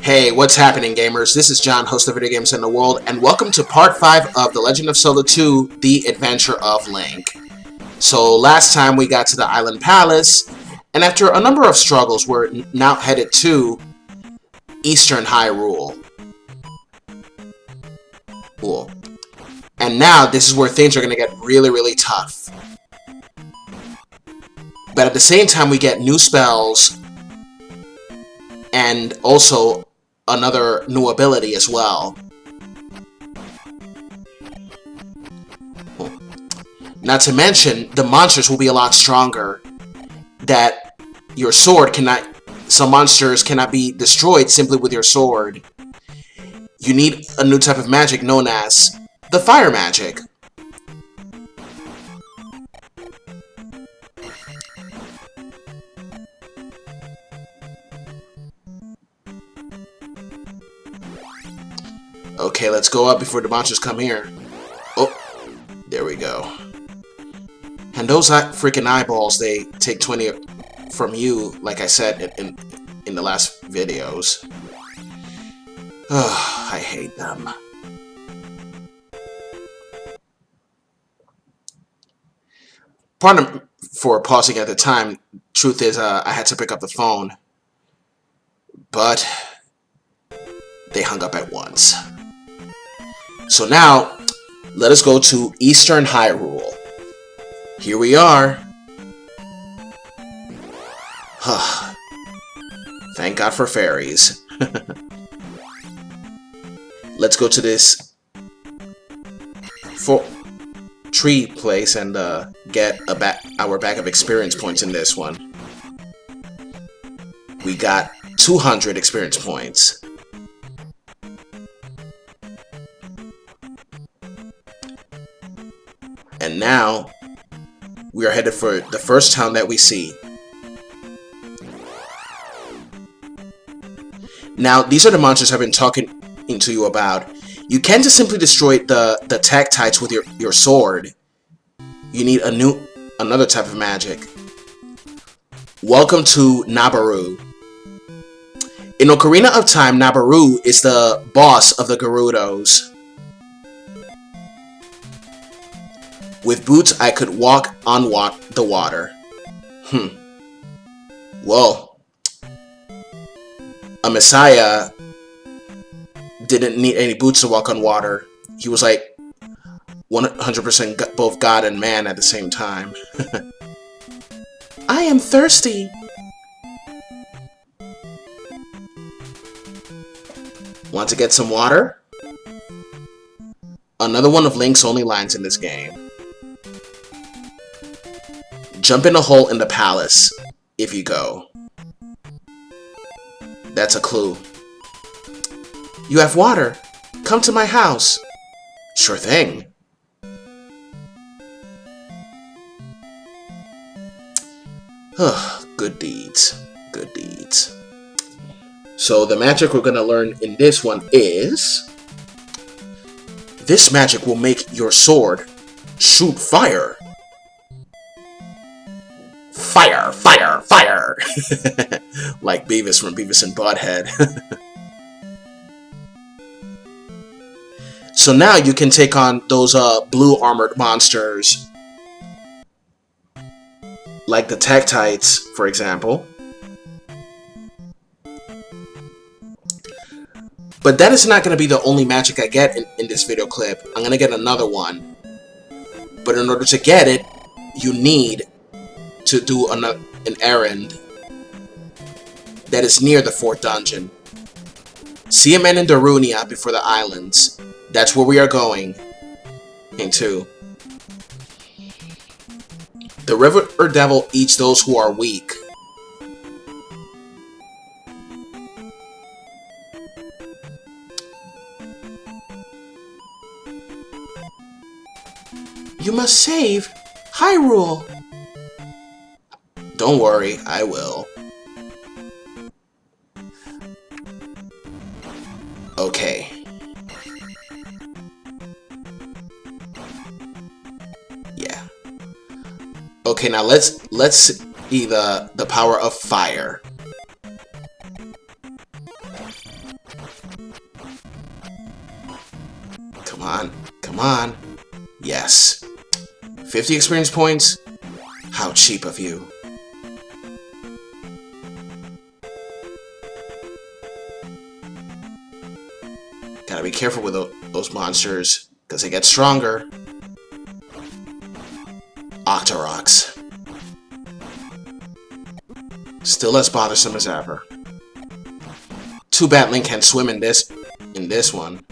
Hey, what's happening, gamers? This is John, host of Video Games in the World, and welcome to Part 5 of The Legend of Zelda 2, The Adventure of Link. So, last time we got to the Island Palace, and after a number of struggles, we're now headed to Eastern Hyrule. Cool. And now, this is where things are going to get really, really tough. But at the same time, we get new spells, and also another new ability as well. Not to mention, the monsters will be a lot stronger. That your sword cannot... Some monsters cannot be destroyed simply with your sword. You need a new type of magic known as the fire magic. Okay, let's go up before the monsters come here. Oh, there we go. And those freaking eyeballs, they take 20 from you, like I said in the last videos. Ugh, I hate them. Pardon for pausing at the time. Truth is, I had to pick up the phone. But they hung up at once. So now, let us go to Eastern Hyrule. Here we are. Thank God for fairies. Let's go to this tree place and get our bag of experience points in this one. We got 200 experience points. And now, we are headed for the first town that we see. Now, these are the monsters I've been talking to you about. You can't just simply destroy the Tektites with your sword. You need another type of magic. Welcome to Nabaru. In Ocarina of Time, Nabaru is the boss of the Gerudos. With boots, I could walk on the water. Well, a Messiah didn't need any boots to walk on water. He was like 100% both God and man at the same time. I am thirsty. Want to get some water? Another one of Link's only lines in this game. Jump in a hole in the palace if you go. That's a clue. You have water. Come to my house. Sure thing. Good deeds. Good deeds. So the magic we're going to learn in this one is... This magic will make your sword shoot fire. Fire! Fire! Fire! Like Beavis from Beavis and Butthead. So now you can take on those blue armored monsters. Like the Tektites, for example. But that is not going to be the only magic I get in this video clip. I'm going to get another one. But in order to get it, you need to do an errand that is near the 4th dungeon. See a man in Darunia before the islands. That's where we are going into. The River Devil eats those who are weak. You must save Hyrule. Don't worry, I will. Okay. Yeah. Okay, now let's see the power of fire. Come on. Come on. Yes. 50 experience points? How cheap of you. Gotta be careful with those monsters, because they get stronger. Octoroks. Still as bothersome as ever. Too bad Link can't swim in this one.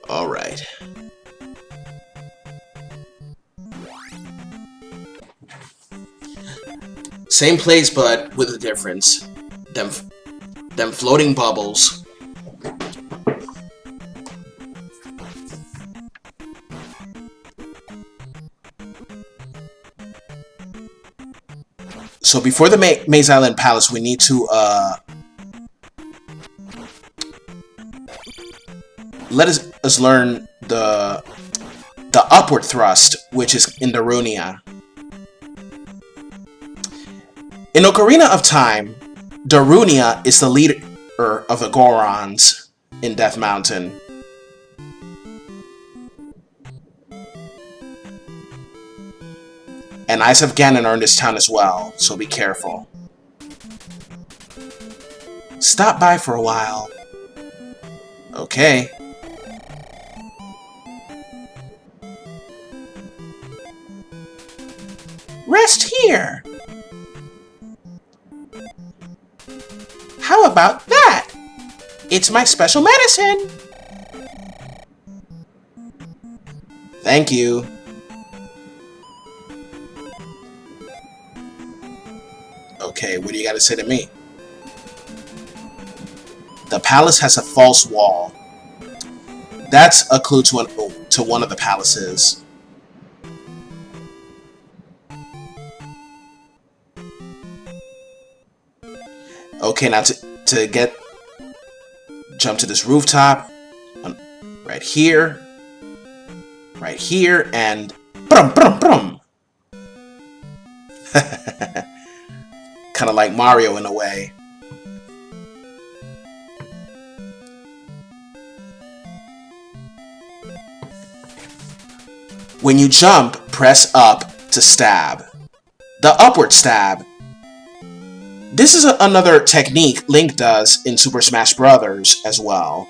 Alright. Same place, but with a difference. Them floating bubbles. So before the Maze Island Palace, we need to let us learn the upward thrust, which is in Darunia. In Ocarina of Time, Darunia is the leader of the Gorons in Death Mountain. And Eyes of Ganon are in this town as well, so be careful. Stop by for a while. Okay. Rest here. How about that? It's my special medicine. Thank you. Okay, what do you got to say to me? The palace has a false wall. That's a clue to one of the palaces. Okay, now to jump to this rooftop, right here, and brum brum brum. Kind of like Mario in a way. When you jump, press up to stab. The upward stab. This is another technique Link does in Super Smash Bros. As well.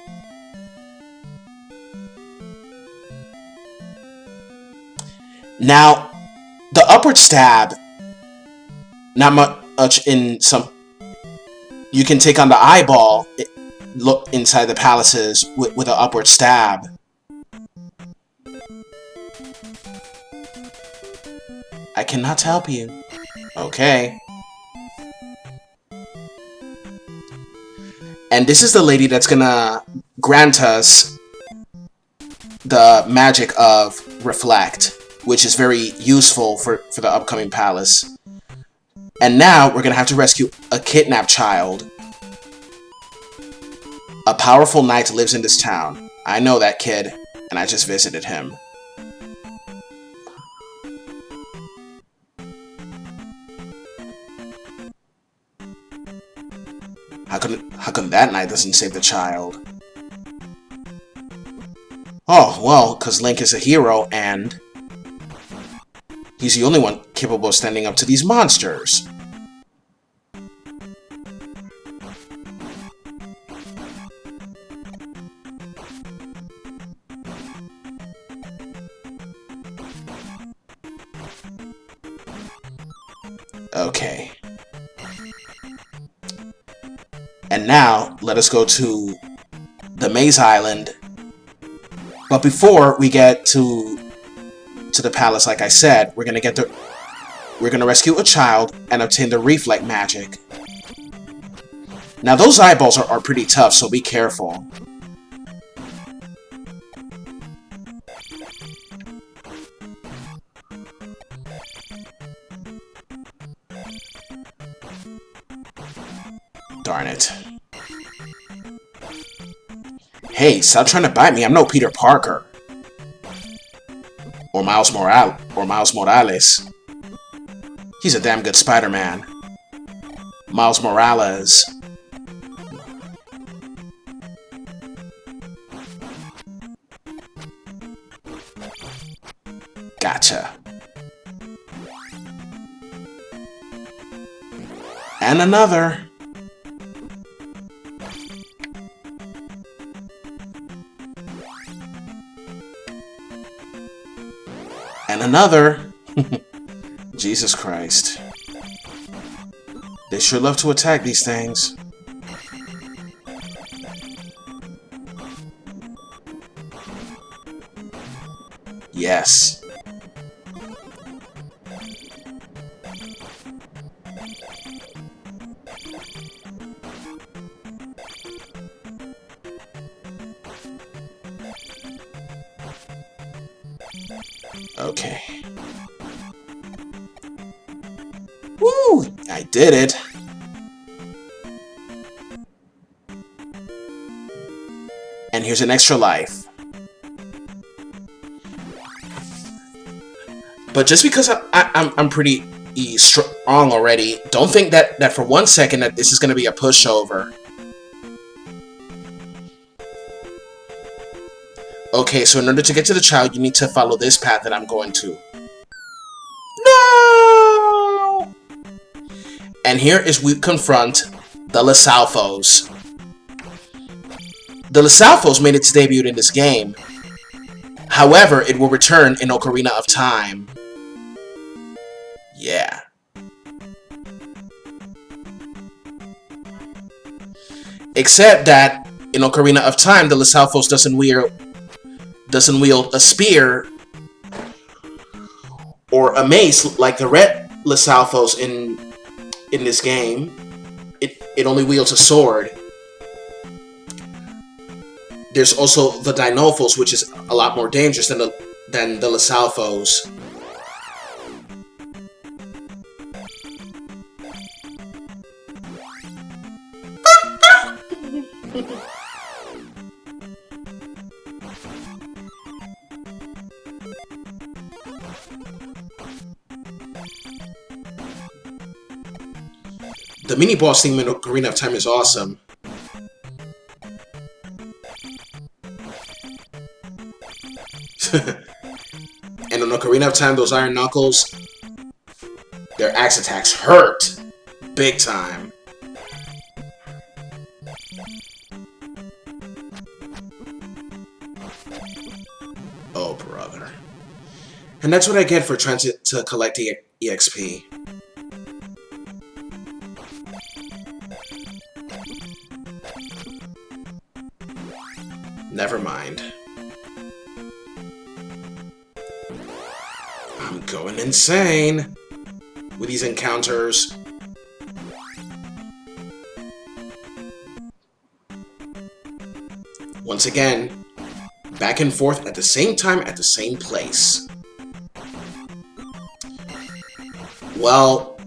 Now, the upward stab, not much in some... You can take on the eyeball, look inside the palaces with an upward stab. I cannot help you. Okay. And this is the lady that's gonna grant us the magic of Reflect, which is very useful for the upcoming palace. And now we're gonna have to rescue a kidnapped child. A powerful knight lives in this town. I know that kid, and I just visited him. How come that knight doesn't save the child? Oh, well, because Link is a hero, and he's the only one capable of standing up to these monsters. Okay. And now, let us go to the Maze Island. But before we get to the palace, like I said, we're gonna rescue a child and obtain the Reflect magic. Now those eyeballs are pretty tough, so be careful. Darn it. Hey, stop trying to bite me. I'm no Peter Parker. Or Miles Morales. He's a damn good Spider-Man. Miles Morales. Gotcha. And another. And another. Jesus Christ. They sure love to attack these things. Yes. Okay. Woo! I did it. And here's an extra life. But just because I'm pretty strong already, don't think that for 1 second that this is going to be a pushover. Okay, so in order to get to the child, you need to follow this path that I'm going to. No! And here is we confront the Lizalfos. The Lizalfos made its debut in this game. However, it will return in Ocarina of Time. Yeah. Except that in Ocarina of Time, the Lizalfos doesn't wield a spear or a mace like the red Lizalfos in this game. It only wields a sword. There's also the Dinolfos, which is a lot more dangerous than the Lizalfos. The mini-boss theme in Ocarina of Time is awesome. And in Ocarina of Time, those Iron Knuckles, their axe attacks hurt big time. Oh, brother. And that's what I get for trying to collect EXP. Never mind. I'm going insane with these encounters. Once again, back and forth at the same time at the same place. Well,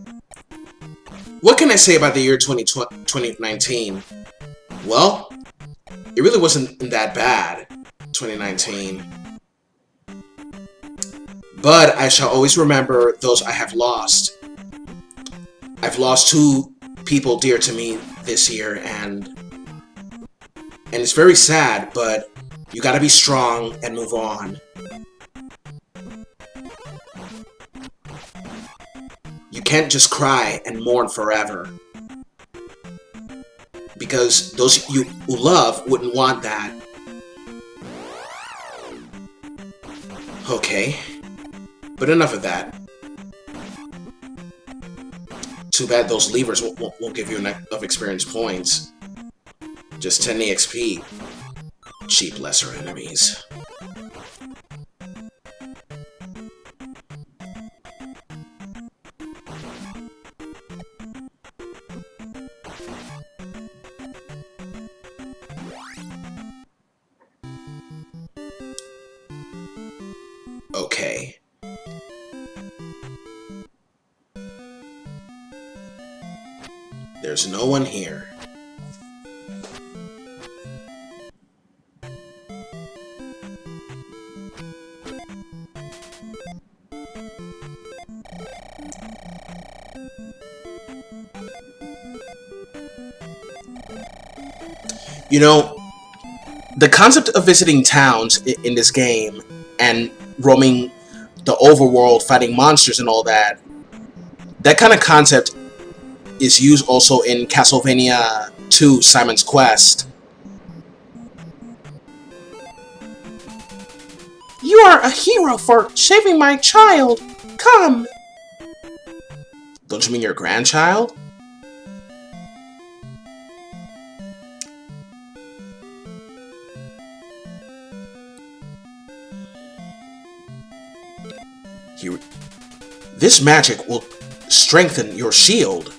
what can I say about the year 2019? Well, it really wasn't that bad, 2019. But I shall always remember those I have lost. I've lost 2 people dear to me this year, and it's very sad, but you gotta be strong and move on. You can't just cry and mourn forever. Because those you who love wouldn't want that. Okay. But enough of that. Too bad those levers won't give you enough experience points. Just 10 EXP. Cheap lesser enemies. Okay. There's no one here. You know, the concept of visiting towns in this game and roaming the overworld, fighting monsters and all that, that kind of concept is used also in Castlevania 2 Simon's Quest. You are a hero for saving my child! Come! Don't you mean your grandchild? Here, this magic will strengthen your shield.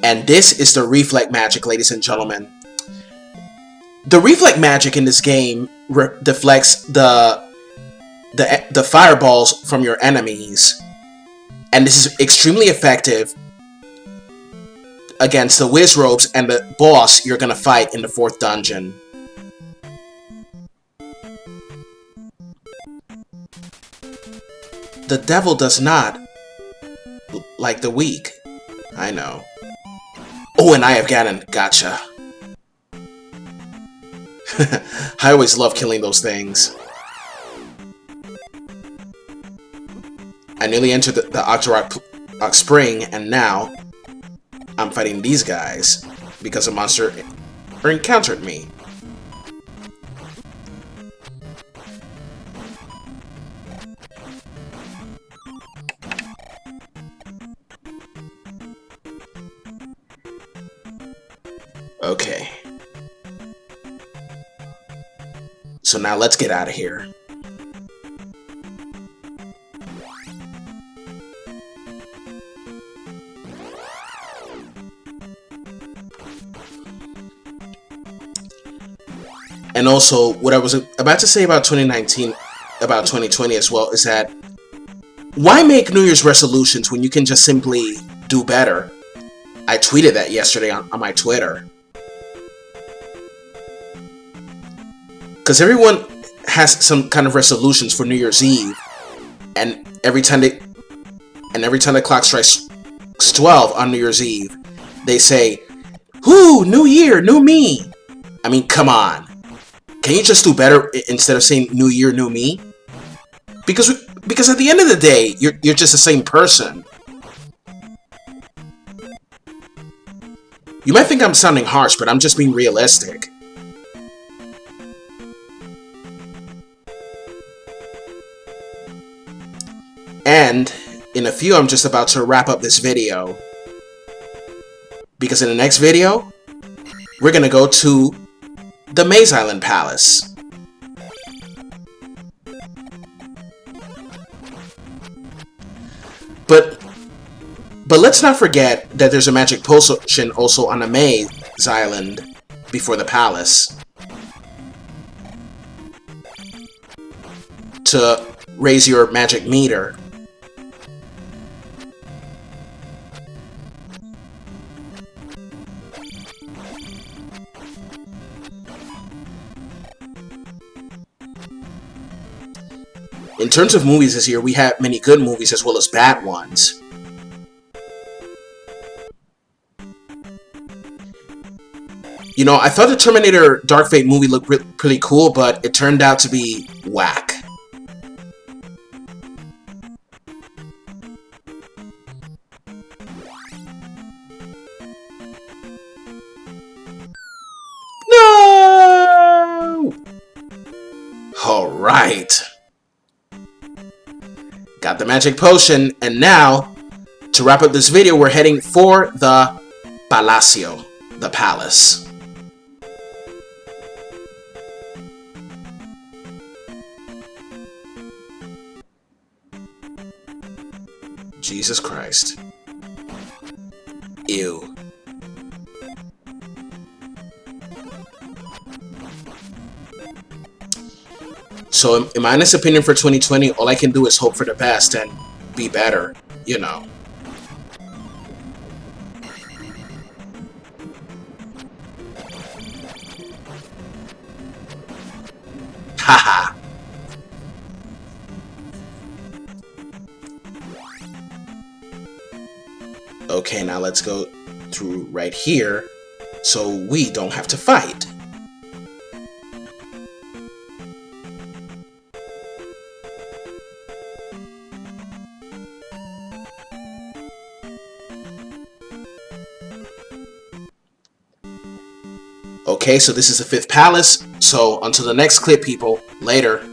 And this is the reflect magic, ladies and gentlemen. The reflect magic in this game deflects the fireballs from your enemies, and this is extremely effective against the Wizrobes and the boss you're gonna fight in the 4th dungeon. The devil does not like the weak. I know. Oh, and I have Ganon. Gotcha. I always love killing those things. I nearly entered the Octorok Spring, and now I'm fighting these guys because a monster encountered me. Okay. So now let's get out of here. And also, what I was about to say about 2019, about 2020 as well, is that why make New Year's resolutions when you can just simply do better? I tweeted that yesterday on my Twitter. Because everyone has some kind of resolutions for New Year's Eve, and every time the clock strikes 12 on New Year's Eve, they say, "Whoo, new year, new me." I mean, come on. Can you just do better instead of saying "New Year, New Me"? Because at the end of the day, you're just the same person. You might think I'm sounding harsh, but I'm just being realistic. And in a few, I'm just about to wrap up this video. Because in the next video, we're gonna go to the Maze Island Palace. But let's not forget that there's a magic potion also on the Maze Island before the palace to raise your magic meter. In terms of movies this year, we have many good movies as well as bad ones. You know, I thought the Terminator Dark Fate movie looked pretty cool, but it turned out to be whack. No! Alright. Got the magic potion, and now, to wrap up this video, we're heading for the Palacio, the palace. Jesus Christ. Ew. So, in my honest opinion for 2020, all I can do is hope for the best and be better, you know. Haha. Okay, now let's go through right here, so we don't have to fight. Okay, so this is the 5th palace. So until the next clip, people, later.